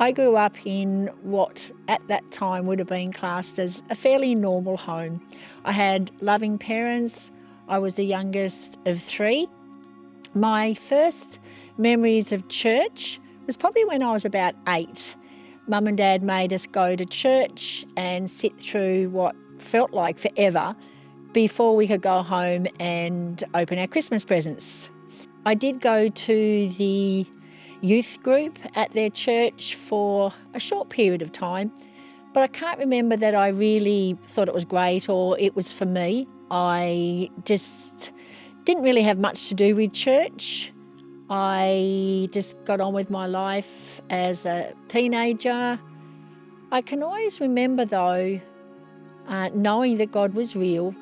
I grew up in what at that time would have been classed as a fairly normal home. I had loving parents. I was the youngest of three. My first memories of church was probably when I was about 8. Mum and Dad made us go to church and sit through what felt like forever before we could go home and open our Christmas presents. I did go to the youth group at their church for a short period of time, but I can't remember that I really thought it was great or it was for me. I just didn't really have much to do with church. I just got on with my life as a teenager. I can always remember though, knowing that God was real,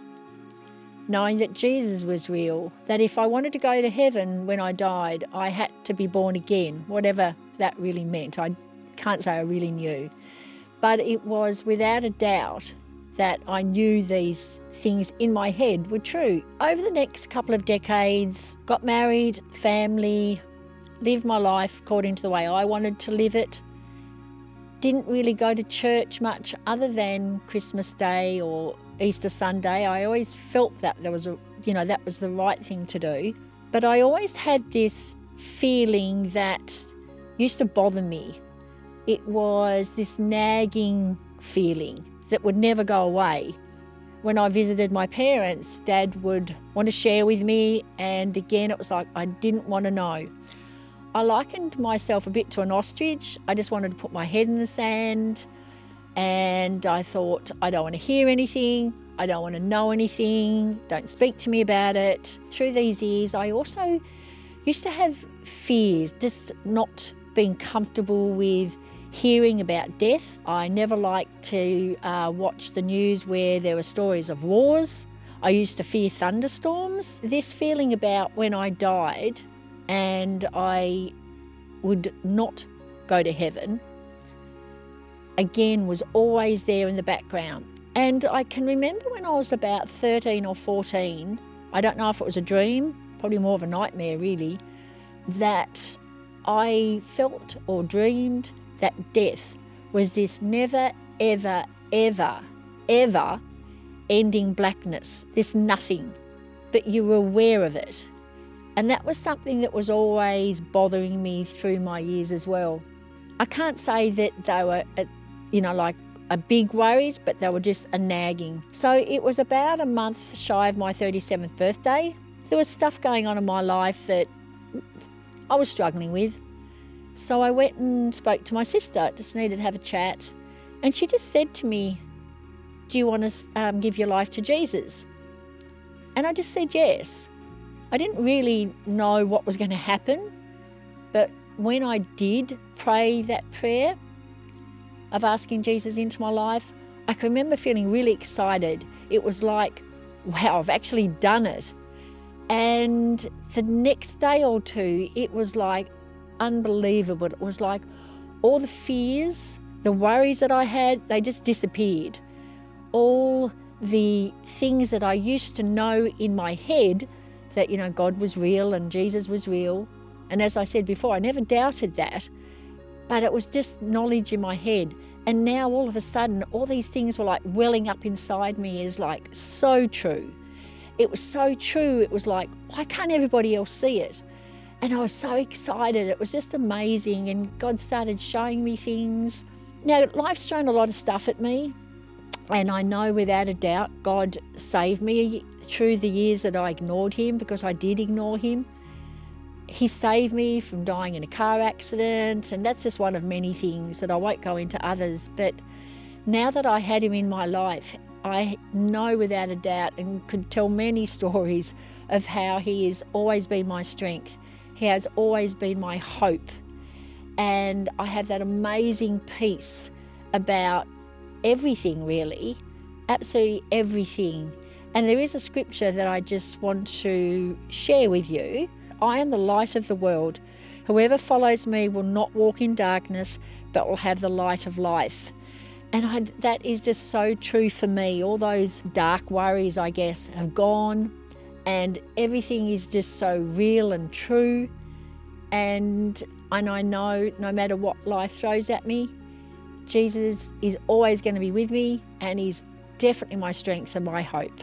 knowing that Jesus was real, that if I wanted to go to heaven when I died, I had to be born again, whatever that really meant. I can't say I really knew. But it was without a doubt that I knew these things in my head were true. Over the next couple of decades, got married, family, lived my life according to the way I wanted to live it. Didn't really go to church much other than Christmas Day or Easter Sunday. I always felt that that was the right thing to do. But I always had this feeling that used to bother me. It was this nagging feeling that would never go away. When I visited my parents, Dad would want to share with me, and again it was like I didn't want to know. I likened myself a bit to an ostrich. I just wanted to put my head in the sand, and I thought, I don't want to hear anything, I don't want to know anything, don't speak to me about it. Through these years, I also used to have fears, just not being comfortable with hearing about death. I never liked to watch the news where there were stories of wars. I used to fear thunderstorms. This feeling about when I died and I would not go to heaven, again, was always there in the background. And I can remember when I was about 13 or 14, I don't know if it was a dream, probably more of a nightmare really, that I felt or dreamed that death was this never, ever, ever, ever ending blackness, this nothing, but you were aware of it. And that was something that was always bothering me through my years as well. I can't say that they were, like a big worries, but they were just a nagging. So it was about a month shy of my 37th birthday. There was stuff going on in my life that I was struggling with. So I went and spoke to my sister, just needed to have a chat. And she just said to me, do you want to give your life to Jesus? And I just said yes. I didn't really know what was going to happen, but when I did pray that prayer of asking Jesus into my life, I can remember feeling really excited. It was like, wow, I've actually done it. And the next day or two, it was like unbelievable. It was like all the fears, the worries that I had, they just disappeared. All the things that I used to know in my head, that, God was real and Jesus was real. And as I said before, I never doubted that, but it was just knowledge in my head. And now all of a sudden, all these things were like welling up inside me is like so true. It was so true. It was like, why can't everybody else see it? And I was so excited. It was just amazing. And God started showing me things. Now, life's thrown a lot of stuff at me. And I know without a doubt God saved me through the years that I ignored him, because I did ignore him. He saved me from dying in a car accident, and that's just one of many things that I won't go into others. But now that I had him in my life, I know without a doubt and could tell many stories of how he has always been my strength. He has always been my hope. And I have that amazing peace about everything, really, absolutely everything. And there is a scripture that I just want to share with you. I am the light of the world. Whoever follows me will not walk in darkness, but will have the light of life. And that is just so true for me. All those dark worries, I guess, have gone, and everything is just so real and true. And I know no matter what life throws at me, Jesus is always going to be with me, and he's definitely my strength and my hope.